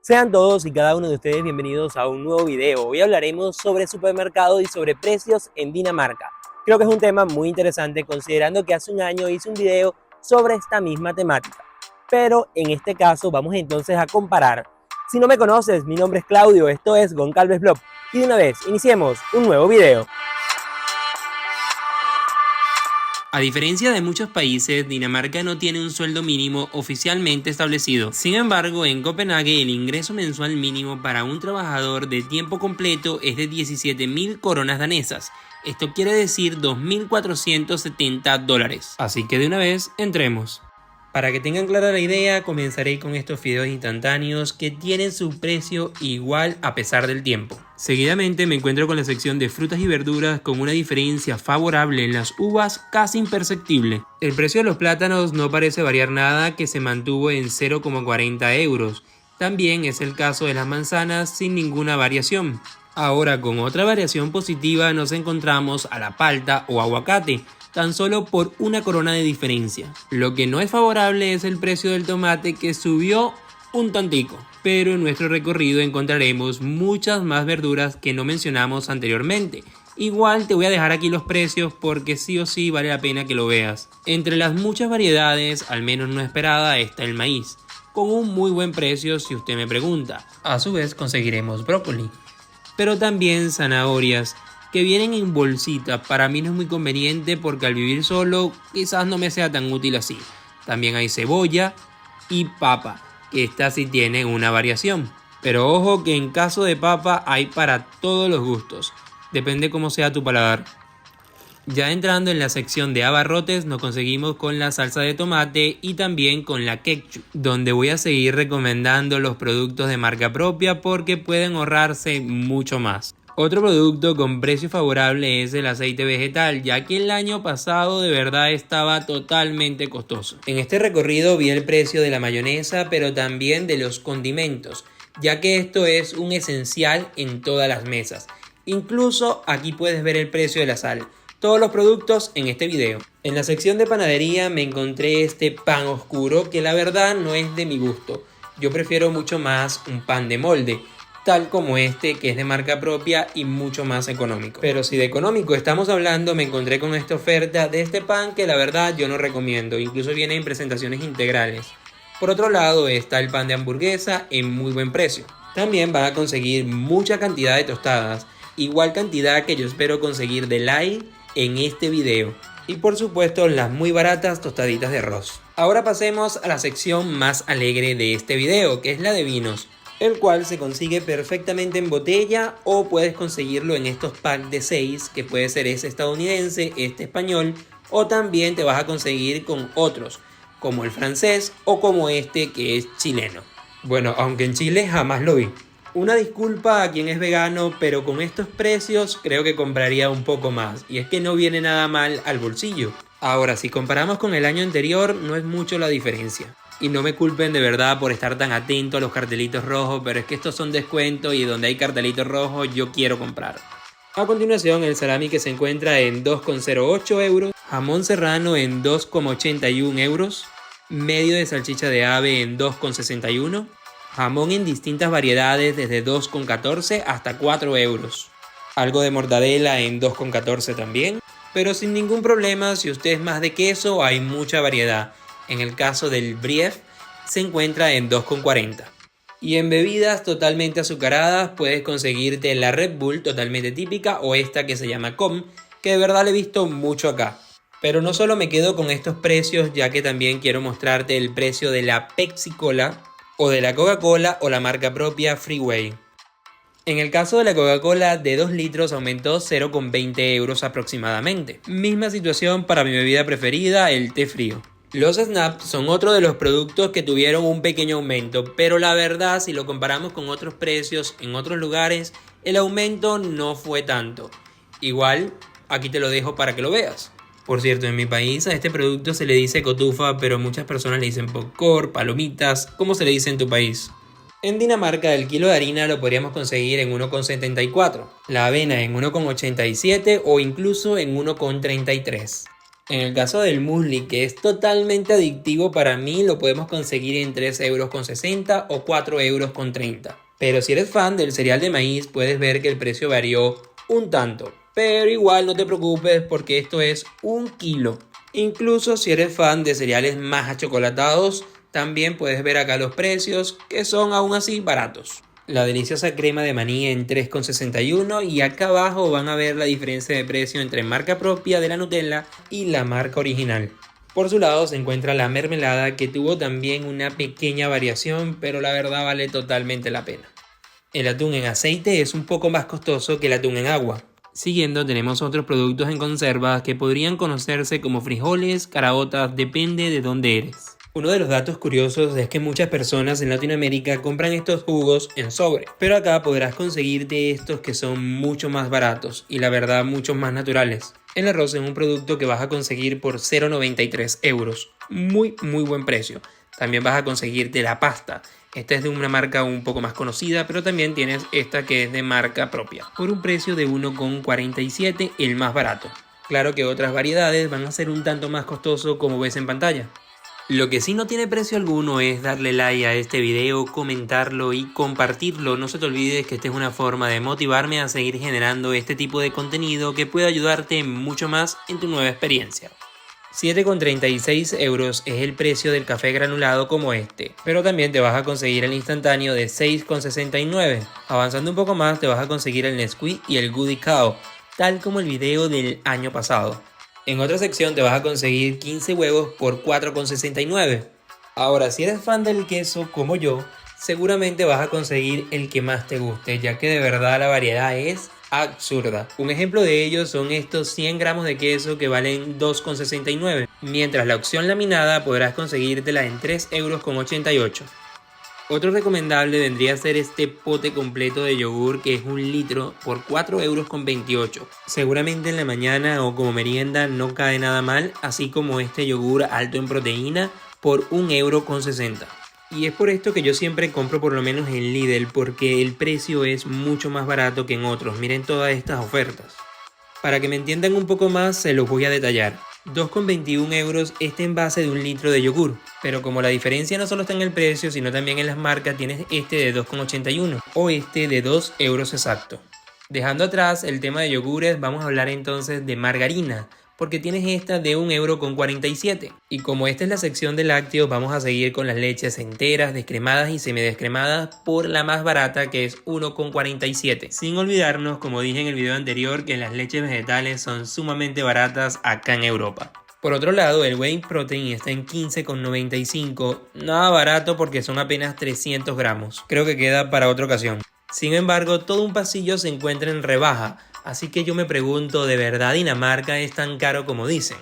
Sean todos y cada uno de ustedes bienvenidos a un nuevo video. Hoy hablaremos sobre supermercados y sobre precios en Dinamarca. Creo que es un tema muy interesante considerando que hace un año hice un video sobre esta misma temática. Pero en este caso vamos entonces a comparar. Si no me conoces, mi nombre es Claudio, esto es Goncalves Blog. Y de una vez, iniciemos un nuevo video. A diferencia de muchos países, Dinamarca no tiene un sueldo mínimo oficialmente establecido. Sin embargo, en Copenhague el ingreso mensual mínimo para un trabajador de tiempo completo es de 17.000 coronas danesas. Esto quiere decir $2.470. Así que de una vez, entremos. Para que tengan clara la idea, comenzaré con estos fideos instantáneos que tienen su precio igual a pesar del tiempo. Seguidamente me encuentro con la sección de frutas y verduras con una diferencia favorable en las uvas casi imperceptible. El precio de los plátanos no parece variar nada, que se mantuvo en 0,40 euros. También es el caso de las manzanas sin ninguna variación. Ahora, con otra variación positiva nos encontramos a la palta o aguacate, tan solo por una corona de diferencia. Lo que no es favorable es el precio del tomate, que subió un tantico, pero en nuestro recorrido encontraremos muchas más verduras que no mencionamos anteriormente. Igual te voy a dejar aquí los precios porque sí o sí vale la pena que lo veas. Entre las muchas variedades, al menos no esperada, está el maíz, con un muy buen precio si usted me pregunta. A su vez conseguiremos brócoli, pero también zanahorias, que vienen en bolsita. Para mí no es muy conveniente porque al vivir solo quizás no me sea tan útil así. También hay cebolla y papa, que esta sí tiene una variación. Pero ojo que en caso de papa hay para todos los gustos, depende cómo sea tu paladar. Ya entrando en la sección de abarrotes nos conseguimos con la salsa de tomate y también con la ketchup, donde voy a seguir recomendando los productos de marca propia porque pueden ahorrarse mucho más. Otro producto con precio favorable es el aceite vegetal, ya que el año pasado de verdad estaba totalmente costoso. En este recorrido vi el precio de la mayonesa, pero también de los condimentos, ya que esto es un esencial en todas las mesas. Incluso aquí puedes ver el precio de la sal. Todos los productos en este video. En la sección de panadería me encontré este pan oscuro que la verdad no es de mi gusto. Yo prefiero mucho más un pan de molde, tal como este, que es de marca propia y mucho más económico. Pero si de económico estamos hablando, me encontré con esta oferta de este pan que la verdad yo no recomiendo. Incluso viene en presentaciones integrales. Por otro lado está el pan de hamburguesa en muy buen precio. También van a conseguir mucha cantidad de tostadas, igual cantidad que yo espero conseguir de like en este video. Y por supuesto las muy baratas tostaditas de arroz. Ahora pasemos a la sección más alegre de este video, que es la de vinos, el cual se consigue perfectamente en botella o puedes conseguirlo en estos packs de 6, que puede ser este estadounidense, este español, o también te vas a conseguir con otros, como el francés o como este que es chileno. Bueno, aunque en Chile jamás lo vi. Una disculpa a quien es vegano, pero con estos precios creo que compraría un poco más, y es que no viene nada mal al bolsillo. Ahora, si comparamos con el año anterior, no es mucho la diferencia. Y no me culpen de verdad por estar tan atento a los cartelitos rojos, pero es que estos son descuentos y donde hay cartelitos rojos yo quiero comprar. A continuación, el salami, que se encuentra en 2,08 euros, jamón serrano en 2,81 euros, medio de salchicha de ave en 2,61, jamón en distintas variedades desde 2,14 hasta 4 euros, algo de mortadela en 2,14 también, pero sin ningún problema. Si usted es más de queso, hay mucha variedad. En el caso del Brie se encuentra en 2,40. Y en bebidas totalmente azucaradas puedes conseguirte la Red Bull totalmente típica o esta que se llama Com, que de verdad le he visto mucho acá. Pero no solo me quedo con estos precios, ya que también quiero mostrarte el precio de la Pepsi Cola o de la Coca-Cola o la marca propia Freeway. En el caso de la Coca-Cola de 2 litros aumentó 0,20 euros aproximadamente. Misma situación para mi bebida preferida, el té frío. Los Snaps son otro de los productos que tuvieron un pequeño aumento, pero la verdad, si lo comparamos con otros precios en otros lugares, el aumento no fue tanto. Igual, aquí te lo dejo para que lo veas. Por cierto, en mi país a este producto se le dice cotufa, pero muchas personas le dicen popcorn, palomitas. ¿Cómo se le dice en tu país? En Dinamarca el kilo de harina lo podríamos conseguir en 1,74, la avena en 1,87 o incluso en 1,33. En el caso del muesli, que es totalmente adictivo para mí, lo podemos conseguir en 3,60 € o 4,30 €. Pero si eres fan del cereal de maíz, puedes ver que el precio varió un tanto. Pero igual no te preocupes porque esto es 1 kilo. Incluso si eres fan de cereales más achocolatados, también puedes ver acá los precios, que son aún así baratos. La deliciosa crema de maní en 3,61 y acá abajo van a ver la diferencia de precio entre marca propia de la Nutella y la marca original. Por su lado se encuentra la mermelada, que tuvo también una pequeña variación, pero la verdad vale totalmente la pena. El atún en aceite es un poco más costoso que el atún en agua. Siguiendo tenemos otros productos en conserva que podrían conocerse como frijoles, caraotas, depende de dónde eres. Uno de los datos curiosos es que muchas personas en Latinoamérica compran estos jugos en sobre, pero acá podrás conseguir de estos que son mucho más baratos y la verdad mucho más naturales. El arroz es un producto que vas a conseguir por 0,93 €, muy buen precio. También vas a conseguirte la pasta. Esta es de una marca un poco más conocida, pero también tienes esta que es de marca propia, por un precio de 1,47 €, el más barato. Claro que otras variedades van a ser un tanto más costoso, como ves en pantalla. Lo que sí no tiene precio alguno es darle like a este video, comentarlo y compartirlo. No se te olvides que esta es una forma de motivarme a seguir generando este tipo de contenido que puede ayudarte mucho más en tu nueva experiencia. 7,36 € es el precio del café granulado como este, pero también te vas a conseguir el instantáneo de 6,69 €. Avanzando un poco más te vas a conseguir el Nesquik y el Goody Cow, tal como el video del año pasado. En otra sección te vas a conseguir 15 huevos por 4,69 €. Ahora, si eres fan del queso como yo, seguramente vas a conseguir el que más te guste, ya que de verdad la variedad es absurda. Un ejemplo de ello son estos 100 gramos de queso que valen 2,69 €, mientras la opción laminada podrás conseguírtela en 3,88 €. Otro recomendable vendría a ser este pote completo de yogur, que es 1 litro por 4,28 €. Seguramente en la mañana o como merienda no cae nada mal, así como este yogur alto en proteína por 1,60 €. Y es por esto que yo siempre compro por lo menos en Lidl, porque el precio es mucho más barato que en otros. Miren todas estas ofertas. Para que me entiendan un poco más, se los voy a detallar. 2,21 € este envase de 1 litro de yogur, pero como la diferencia no solo está en el precio, sino también en las marcas, tienes este de 2,81 o este de 2 € exacto. Dejando atrás el tema de yogures, vamos a hablar entonces de margarina, porque tienes esta de 1,47 € y como esta es la sección de lácteos, vamos a seguir con las leches enteras, descremadas y semidescremadas por la más barata, que es 1,47 €. Sin olvidarnos, como dije en el video anterior, que las leches vegetales son sumamente baratas acá en Europa. Por otro lado, el whey protein está en 15,95 €, nada barato porque son apenas 300 gramos. Creo que queda para otra ocasión. Sin embargo, todo un pasillo se encuentra en rebaja, así que yo me pregunto, ¿de verdad Dinamarca es tan caro como dicen?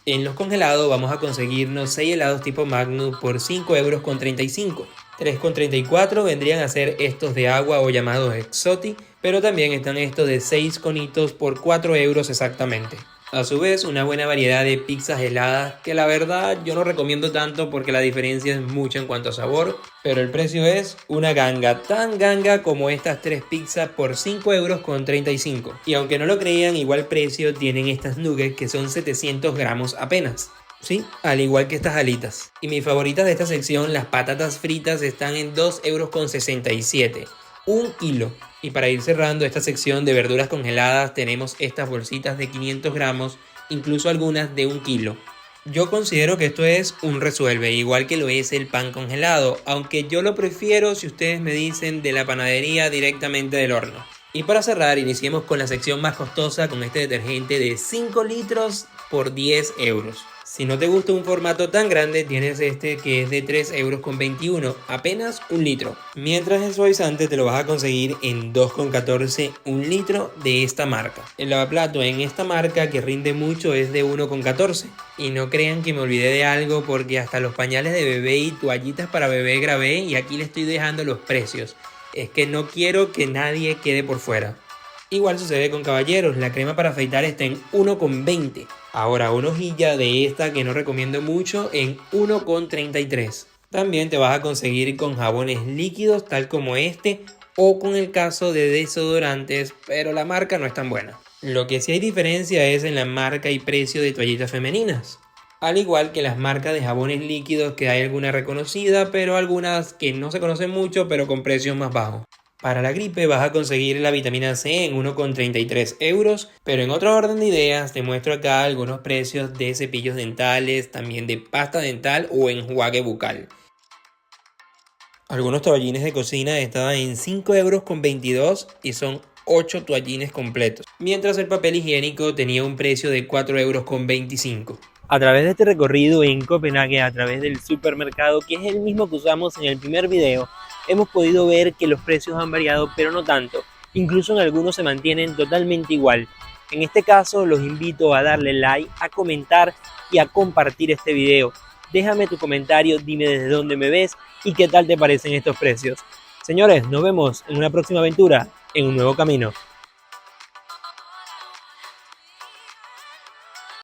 En los congelados vamos a conseguirnos 6 helados tipo Magnum por 5,35 €. 3,34 € vendrían a ser estos de agua o llamados Exotic, pero también están estos de 6 conitos por 4 € exactamente. A su vez, una buena variedad de pizzas heladas, que la verdad yo no recomiendo tanto porque la diferencia es mucha en cuanto a sabor, pero el precio es una ganga, tan ganga como estas 3 pizzas por 5,35 €. Y aunque no lo crean, igual precio tienen estas nuggets que son 700 gramos apenas. Sí, al igual que estas alitas. Y mis favoritas de esta sección, las patatas fritas, están en 2,67 €, 1 kilo. Y para ir cerrando esta sección de verduras congeladas, tenemos estas bolsitas de 500 gramos, incluso algunas de 1 kilo. Yo considero que esto es un resuelve, igual que lo es el pan congelado, aunque yo lo prefiero, si ustedes me dicen, de la panadería directamente del horno. Y para cerrar, iniciemos con la sección más costosa, con este detergente de 5 litros por 10 €. Si no te gusta un formato tan grande, tienes este que es de 3,21 €, apenas 1 litro. Mientras el suavizante te lo vas a conseguir en 2,14 € 1 litro de esta marca. El lavaplato en esta marca, que rinde mucho, es de 1,14 €. Y no crean que me olvidé de algo, porque hasta los pañales de bebé y toallitas para bebé grabé, y aquí le estoy dejando los precios. Es que no quiero que nadie quede por fuera. Igual sucede con caballeros, la crema para afeitar está en 1,20 €. Ahora una hojilla de esta que no recomiendo mucho en 1,33 €. También te vas a conseguir con jabones líquidos tal como este o con el caso de desodorantes, pero la marca no es tan buena. Lo que sí hay diferencia es en la marca y precio de toallitas femeninas. Al igual que las marcas de jabones líquidos, que hay alguna reconocida, pero algunas que no se conocen mucho, pero con precios más bajos. Para la gripe vas a conseguir la vitamina C en 1,33 euros, pero en otro orden de ideas te muestro acá algunos precios de cepillos dentales, también de pasta dental o enjuague bucal. Algunos toallines de cocina estaban en 5,22 € y son 8 toallines completos, mientras el papel higiénico tenía un precio de 4,25 €. A través de este recorrido en Copenhague, a través del supermercado, que es el mismo que usamos en el primer video, hemos podido ver que los precios han variado, pero no tanto. Incluso en algunos se mantienen totalmente igual. En este caso, los invito a darle like, a comentar y a compartir este video. Déjame tu comentario, dime desde dónde me ves y qué tal te parecen estos precios. Señores, nos vemos en una próxima aventura, en un nuevo camino.